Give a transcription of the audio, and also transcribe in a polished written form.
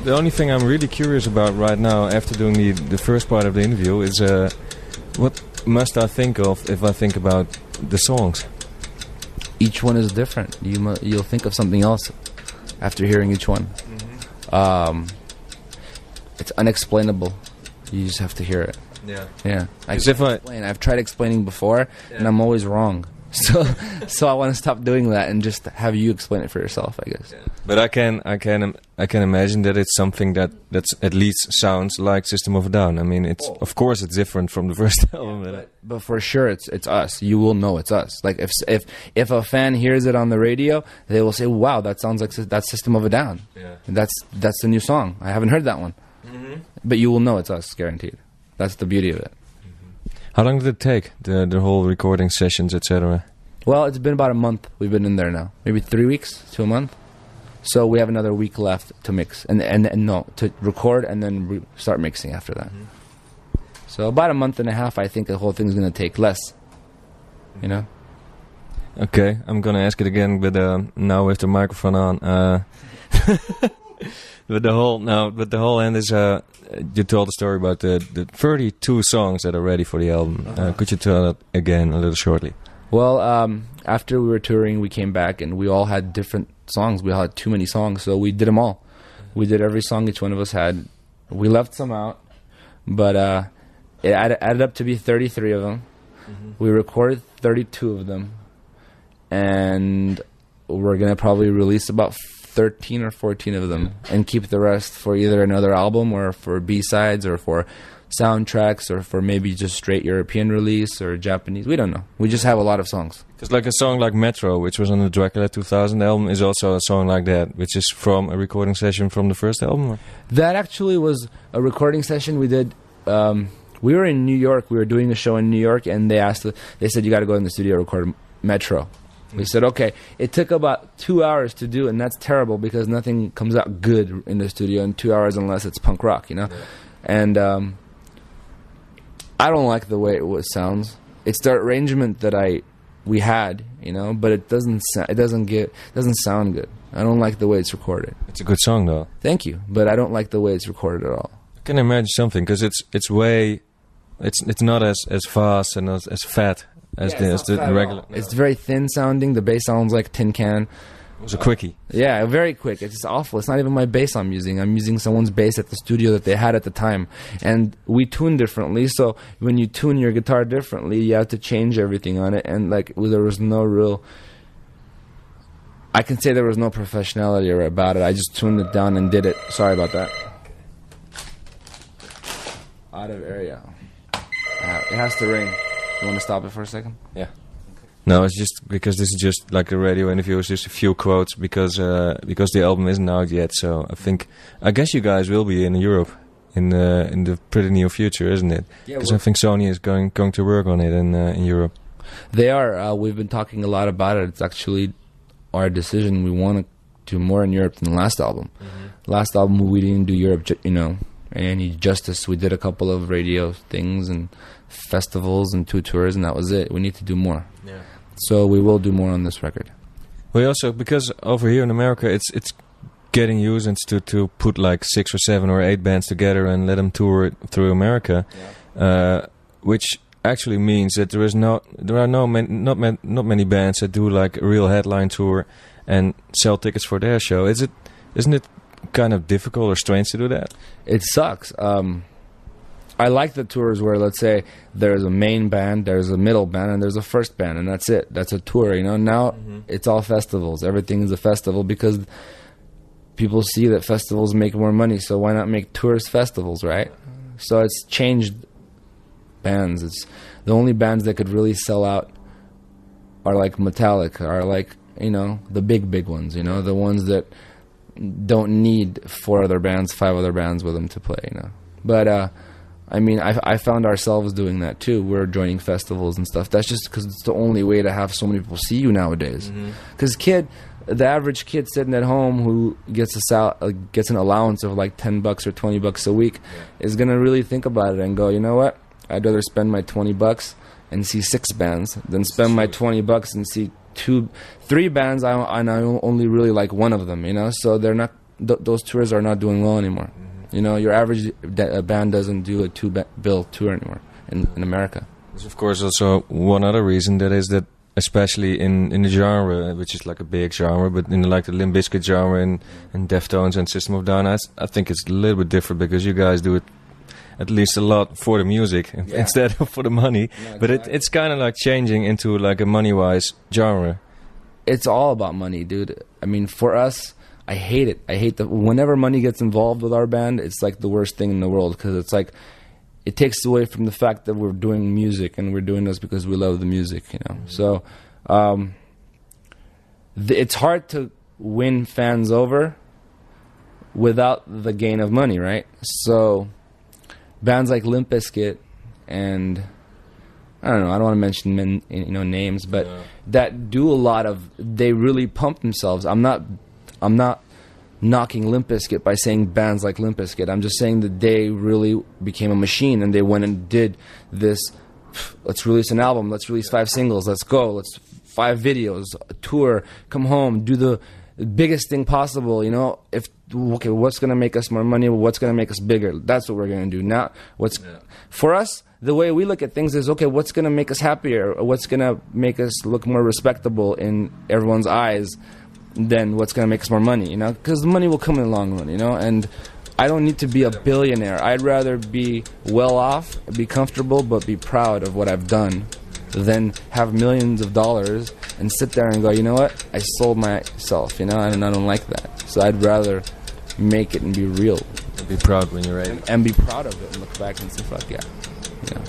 the only thing I'm really curious about right now, after doing the first part of the interview, is what must I think of if I think about the songs? Each one is different. You'll think of something else after hearing each one. It's unexplainable. You just have to hear it. Yeah. I've tried explaining before, and I'm always wrong. So I want to stop doing that and just have you explain it for yourself, I guess. But I can imagine that it's something that's at least sounds like System of a Down. I mean, of course it's different from the first album. But for sure it's us. You will know it's us. Like if a fan hears it on the radio, they will say, "Wow, that sounds like that's System of a Down." Yeah. That's the new song. I haven't heard that one. But you will know it's us, guaranteed. That's the beauty of it. How long did it take, the whole recording sessions, etc.? Well, it's been about a month. We've been in there now. Maybe 3 weeks to a month. So we have another week left to mix. And to record and then start mixing after that. So about a month and a half, I think the whole thing's going to take less. You know? Okay, I'm going to ask it again, but now with the microphone on. But the whole end is you told the story about the 32 songs that are ready for the album. Could you tell it again a little shortly? Well, after we were touring, we came back and we all had different songs. We all had too many songs, so we did them all. We did every song each one of us had. We left some out, but it added up to be 33 of them. We recorded 32 of them, and we're going to probably release about 13 or 14 of them and keep the rest for either another album or for B-sides or for soundtracks or for maybe just straight European release or Japanese. We don't know. We just have a lot of songs. Because like a song like Metro, which was on the Dracula 2000 album, is also a song like that, which is from a recording session from the first album? Or? That actually was a recording session we did. We were in New York. We were doing a show in New York, and they said, you got to go in the studio and record Metro. We said, okay. It took about 2 hours to do, and that's terrible because nothing comes out good in the studio in 2 hours unless it's punk rock, you know? Yeah. And I don't like the way it sounds. It's the arrangement that we had, you know, but it doesn't sound good. I don't like the way it's recorded. It's a good song, though. Thank you, but I don't like the way it's recorded at all. I can imagine something because it's not as fast and as fat as the regular. It's very thin sounding. The bass sounds like tin can. It was a quickie. Yeah, very quick. It's just awful. It's not even my bass I'm using. I'm using someone's bass at the studio that they had at the time. And we tune differently, so when you tune your guitar differently, you have to change everything on it. And like there was no real... I can say there was no professionality about it. I just tuned it down and did it. Sorry about that. Out of area. It has to ring. You want to stop it for a second? Yeah. No, it's just because this is just like a radio interview. It's just a few quotes because the album isn't out yet. So I guess you guys will be in Europe in the pretty near future, isn't it? Yeah. Because I think Sony is going to work on it in Europe. They are. We've been talking a lot about it. It's actually our decision. We want to do more in Europe than the last album. Last album we didn't do Europe, any justice. We did a couple of radio things and festivals and 2 tours, and that was it. We need to do more. Yeah. So we will do more on this record. We also, because over here in America, it's getting used to put like 6 or 7 or 8 bands together and let them tour through America, which actually means that there are not many bands that do like a real headline tour and sell tickets for their show. Isn't it kind of difficult or strange to do that? It sucks. I like the tours where, let's say, there's a main band, there's a middle band, and there's a first band, and that's it. That's a tour, you know. Now it's all festivals. Everything is a festival because people see that festivals make more money, so why not make tours festivals, right? So it's changed bands. It's the only bands that could really sell out are like Metallica, are like, you know, the big ones, you know, the ones that don't need 4 other bands, 5 other bands with them to play, you know. But I mean, I found ourselves doing that too. We're joining festivals and stuff. That's just because it's the only way to have so many people see you nowadays. Because the average kid sitting at home who gets an allowance of like $10 or $20 a week is gonna really think about it and go, you know what? I'd rather spend my $20 and see 6 bands than spend my $20 and see 3 bands. I only really like one of them, you know. So they're not those tours are not doing well anymore. You know, your average band doesn't do a two-bill tour anymore in America. There's of course also one other reason, that is that especially in the genre, which is like a big genre, but in like the Limp Bizkit genre and Deftones and System of a Down, I think it's a little bit different because you guys do it at least a lot for the music instead of for the money. Yeah, but it's kind of like changing into like a money-wise genre. It's all about money, dude. I mean, for us, I hate it. I hate whenever money gets involved with our band, it's like the worst thing in the world, because it's like it takes away from the fact that we're doing music and we're doing this because we love the music, you know. So it's hard to win fans over without the gain of money, right? So bands like Limp Bizkit and I don't know, I don't want to mention names, but that do a lot of, they really pump themselves. I'm not knocking Limp Bizkit by saying bands like Limp Bizkit. I'm just saying that they really became a machine, and they went and did this, let's release an album, let's release 5 singles, let's go, let's 5 videos, a tour, come home, do the biggest thing possible, you know. Okay, what's going to make us more money? What's going to make us bigger? That's what we're going to do. Now, for us, the way we look at things is, okay, what's going to make us happier? What's going to make us look more respectable in everyone's eyes than what's going to make us more money, you know? Because the money will come in the long run, you know? And I don't need to be a billionaire. I'd rather be well off, be comfortable, but be proud of what I've done than have millions of dollars and sit there and go, you know what? I sold myself, you know? And I don't like that. So I'd rather make it and be real. Be proud when you're ready. And be proud of it and look back and say, fuck yeah. You know?